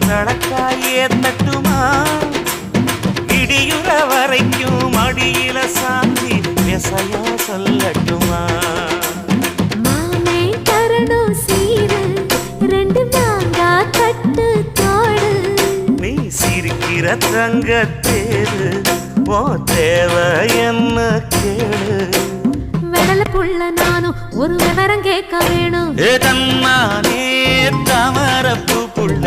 நடக்காயே தட்டுமா இடியுற வரைக்கும் மடியில சாந்தி விசையா சொல்லட்டுமா மாமே தரணும் சீரு ரெண்டு மாங்கா கட்டு தோடு நீ சிரிக்கிற தங்கத்தேரு ஓ தேவை என்ன கேளு வெடல புள்ள நானும் ஒரு விவரம் கேட்க வேணும் தன்னானே தமரப்பு புள்ள